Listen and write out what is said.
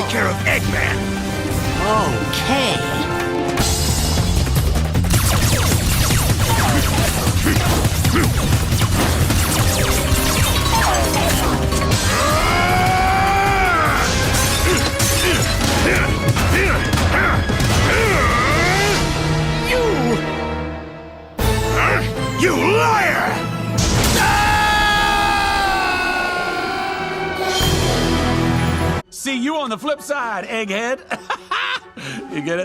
take care of Eggman. Okay. You liar! See you on the flip side, egghead. You get it?